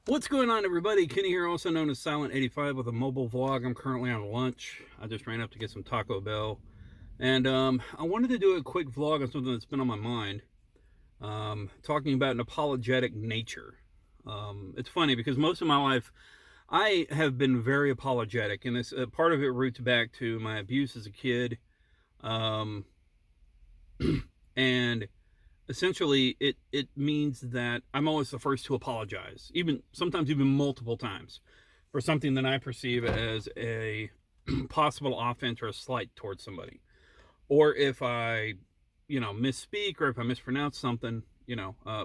What's going on, everybody? Kenny here, also known as Silent85 with a mobile vlog. I'm currently on lunch. I just ran up to get some Taco Bell. And I wanted to do a quick vlog on something that's been on my mind, talking about an apologetic nature. It's funny because most of my life, I have been very apologetic. And this part of it roots back to my abuse as a kid. Um, and essentially it means that I'm always the first to apologize, even sometimes even multiple times, for something that I perceive as a possible offense or a slight towards somebody. Or if I, misspeak, or if I mispronounce something,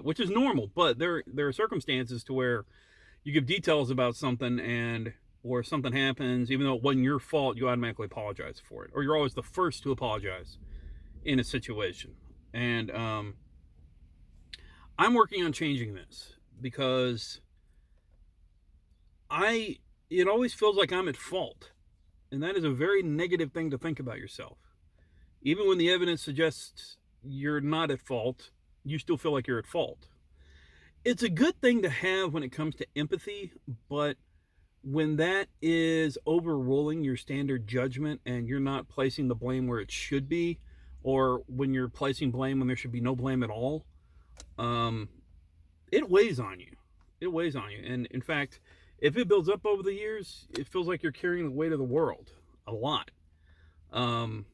which is normal, but there are circumstances to where you give details about something, and or something happens, even though it wasn't your fault, you automatically apologize for it, or you're always the first to apologize in a situation. And I'm working on changing this because it always feels like I'm at fault. And that is a very negative thing to think about yourself. Even when the evidence suggests you're not at fault, you still feel like you're at fault. It's a good thing to have when it comes to empathy, but when that is overruling your standard judgment and you're not placing the blame where it should be, or when you're placing blame when there should be no blame at all, um, it weighs on you. It weighs on you. And in fact, if it builds up over the years, it feels like you're carrying the weight of the world a lot. Um,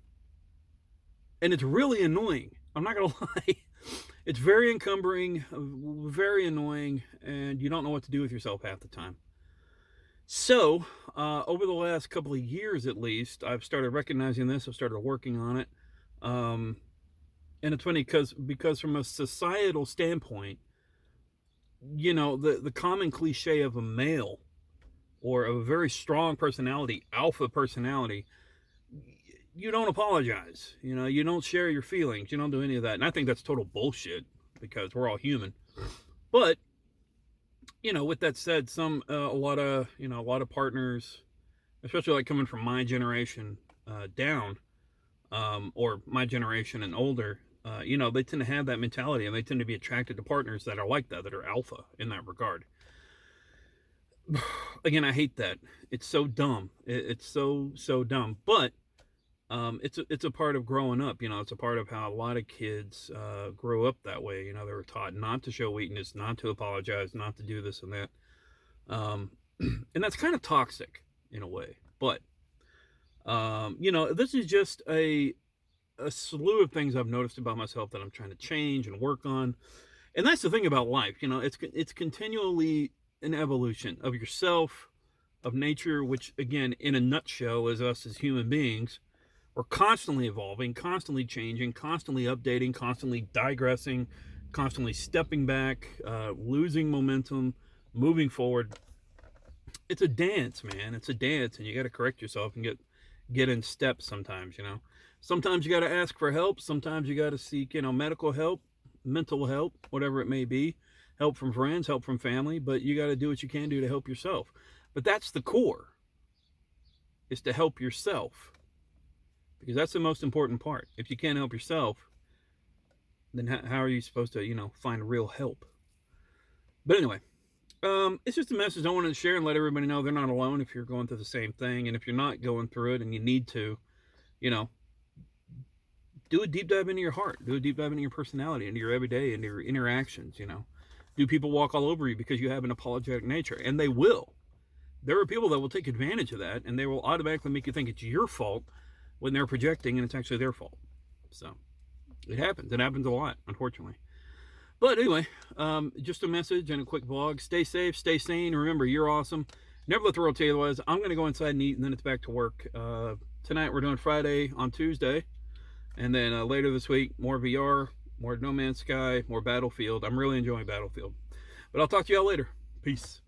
and it's really annoying. I'm not going to lie. It's very encumbering, very annoying, and you don't know what to do with yourself half the time. So, over the last couple of years at least, I've started recognizing this. I've started working on it. And it's funny because from a societal standpoint, the common cliche of a male or of a very strong personality, alpha personality, you don't apologize. You don't share your feelings. You don't do any of that. And I think that's total bullshit because we're all human. But, with that said, a lot of partners, especially like coming from my generation down, or my generation and older, they tend to have that mentality, and they tend to be attracted to partners that are like that are alpha in that regard. Again, I hate that. It's so dumb. It's so dumb. But it's a part of growing up. It's a part of how a lot of kids grow up that way. They were taught not to show weakness, not to apologize, not to do this and that. And that's kind of toxic in a way. But this is just a slew of things I've noticed about myself that I'm trying to change and work on. And that's the thing about life. It's continually an evolution of yourself, of nature, which again, in a nutshell, is us as human beings. We're constantly evolving, constantly changing, constantly updating, constantly digressing, constantly stepping back, losing momentum, moving forward. It's a dance, man. It's a dance, and you got to correct yourself and get in steps sometimes. Sometimes you got to ask for help. Sometimes you got to seek, medical help, mental help, whatever it may be, help from friends, help from family, but you got to do what you can do to help yourself. But that's the core, is to help yourself, because that's the most important part. If you can't help yourself, then how are you supposed to, find real help? But anyway, it's just a message I wanted to share and let everybody know they're not alone if you're going through the same thing. And if you're not going through it and you need to, you know, do a deep dive into your heart, do a deep dive into your personality, into your everyday, into your interactions. Do people walk all over you because you have an apologetic nature? And they will. There are people that will take advantage of that, and they will automatically make you think it's your fault when they're projecting, and it's actually their fault. So it happens. It happens a lot, unfortunately. But anyway, just a message and a quick vlog. Stay safe, stay sane. Remember, you're awesome. Never let the world tell you otherwise. I'm going to go inside and eat, and then it's back to work. Tonight we're doing Friday on Tuesday. And then later this week, more VR, more No Man's Sky, more Battlefield. I'm really enjoying Battlefield. But I'll talk to y'all later. Peace.